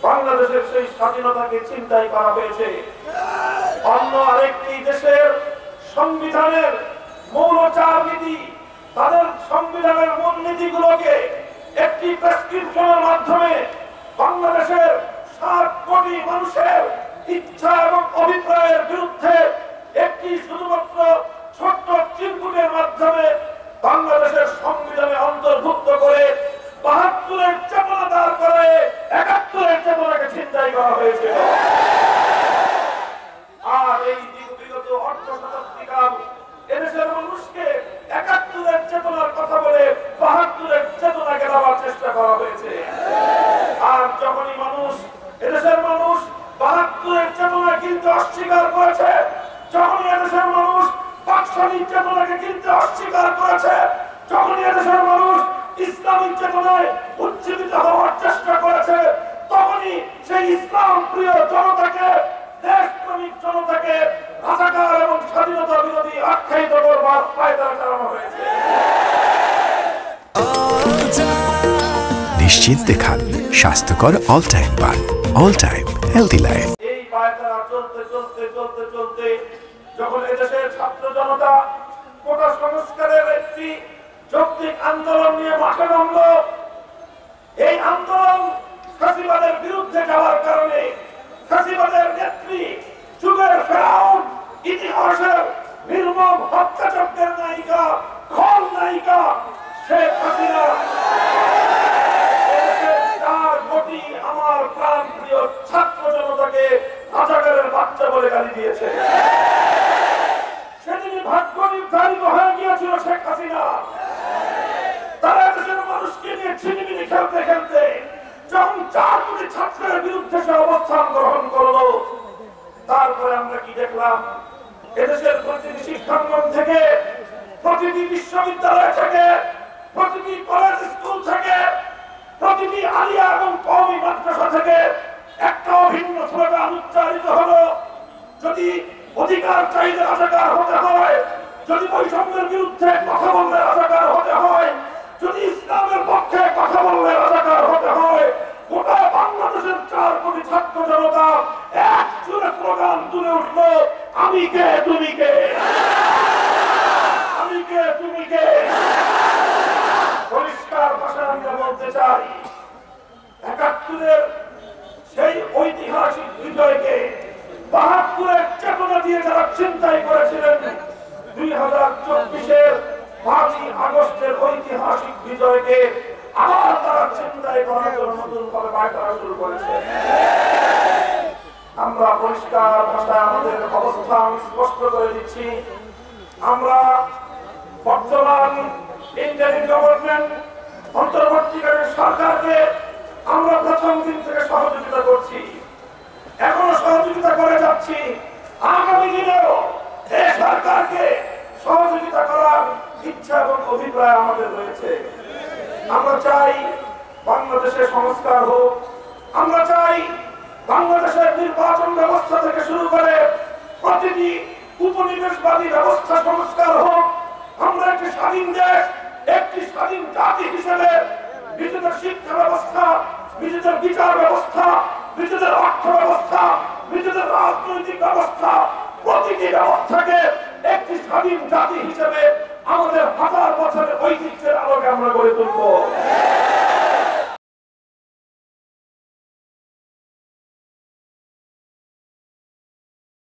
বাংলাদেশের সেই স্বাধীনতাকে চিন্তাই করা হয়েছে অন্য আরেকটি দেশের সংবিধানের মৌলচার নীতি, তাদের সংবিধানের মূলনীতিগুলোকে একটি প্রেসক্রিপশনের মাধ্যমে বাংলাদেশের 7 কোটি মানুষের ইচ্ছা এবং অভিপ্রায়ের বিরুদ্ধে একটি শুধুমাত্র ছোট্ট চিরকুটের মাধ্যমে বাংলাদেশের সংবিধানে অন্তর্ভুক্ত করে ৭২-এর চেতনা দাঁড় করে ৭১-এর চেতনাকে ছিনতাই করা হয়েছিল। আর এই বিগত অর্ধ শতাব্দীকাল এদেশের মানুষকে ৭১-এর চেতনার কথা বলে ৭২-এর চেতনাকে দেওয়ার চেষ্টা করা হয়েছে। আর যখনই এদেশের মানুষ ৭২-এর চেতনা কিনতে অস্বীকার করেছে, যখনই এদেশের মানুষ পাকশালীর চেতনাকে কিনতে অস্বীকার করেছে, যখনই এদেশের মানুষ ইসলামিক চেতনায় উজ্জীবিত হওয়ার চেষ্টা করেছে, তখনই সেই ইসলাম প্রিয় জনতাকে, দেশপ্রেমিক জনতাকে রাজাকার এবং স্বাধীনতা বিরোধী আখ্যায়িত করবার পায়তারা চালানো হয়েছে। নিশ্চিন্তে খান স্বাস্থ্যকর অল টাইম পান, অল টাইম হেলদি লাইফ। এই পায়তারা চলতে চলতে চলতে চলতে যখন এদেশের ছাত্র জনতা কোটা সংস্কারের একটি যৌক্তিক আন্দোলন নিয়ে মাঠে নামল, এই আন্দোলন ফ্যাসিবাদের বিরুদ্ধে যাওয়ার কারণে ফ্যাসিবাদের নেত্রী, যুগের ফেরাউন, ইতিহাসের নির্মম হত্যাযজ্ঞের নায়িকা, খল নায়িকা শেখ হাসিনা আমার প্রাণ প্রিয় ছাত্র জনতাকে রাজাকারের বাচ্চা বলে গালি দিয়েছে। সেদিনই ভাগ্য নির্ধারিত হয়ে গিয়েছিল শেখ হাসিনা। তারা দেশের মানুষকে নিয়ে ছিনিমিনি খেলতে খেলতে যখন 4 কোটি ছাত্রের বিরুদ্ধে সে অবস্থান গ্রহণ করলো, তারপরে আমরা কি দেখলাম? এদেশের প্রতিটি শিক্ষাঙ্গন থেকে, প্রতিটি বিশ্ববিদ্যালয় থেকে, প্রতিটি কলেজ স্কুল থেকে, প্রতিটি আলিয়া এবং কওমি মাদ্রাসা থেকে একটা অভিন্ন স্লোগান উচ্চারিত হলো, যদি অধিকার চাইলে রাজাকার হতে হয়, যদি বৈষম্যের বিরুদ্ধে কথা বললে রাজাকার হতে হয়, যদি ইসলামের পক্ষে কথা বললে রাজাকার হতে হয়, গোটা বাংলাদেশের 4 কোটি ছাত্র জনতা এক সুরে স্লোগান তুলে উঠল, আমি কে তুমি কে, আমি কে তুমি কে। পরিষ্কার ভাষায় আমরা বলতে চাই, ৭১-এর সেই ঐতিহাসিক বিজয়কে ৭২-এর চেতনা দিয়ে যারা চিন্তাই করেছিলেন, 2024-এর 5ই আগস্টের ঐতিহাসিক বিজয়কে আবার তারা চিন্তাই করার জন্য নতুন করে পায়তারা শুরু করেছে। আমরা পরিষ্কার ভাষায় আমাদের অবস্থান স্পষ্ট করে দিচ্ছি। আমরা বর্তমান ইন্টারিম গভর্নমেন্ট, অন্তর্বর্তীকালীন সরকারকে আমরা প্রথম দিন থেকে সহযোগিতা করছি, এখনো সহযোগিতা করে যাচ্ছি, আগামী দিনেও এই সরকারকে সহযোগিতা করার ইচ্ছা এবং অভিপ্রায় আমাদের রয়েছে। আমরা চাই বাংলাদেশের সংস্কার হোক, আমরা চাই বাংলাদেশের নির্বাচন ব্যবস্থা থেকে শুরু করে প্রতিটি উপনিবেশবাদী ব্যবস্থা সংস্কার হোক। আমরা একটি স্বাধীন দেশ, একটি স্বাধীন জাতি হিসেবে নিজেদের শিক্ষা ব্যবস্থা, নিজেদের বিচার ব্যবস্থা, নিজেদের অর্থ ব্যবস্থা, নিজেদের রাজনৈতিক ব্যবস্থা, প্রতিটি ব্যবস্থাকে একটি স্বাধীন জাতি হিসেবে আমাদের 1000 বছরের ঐতিহ্যের আলোকে আমরা গড়ে তুলব।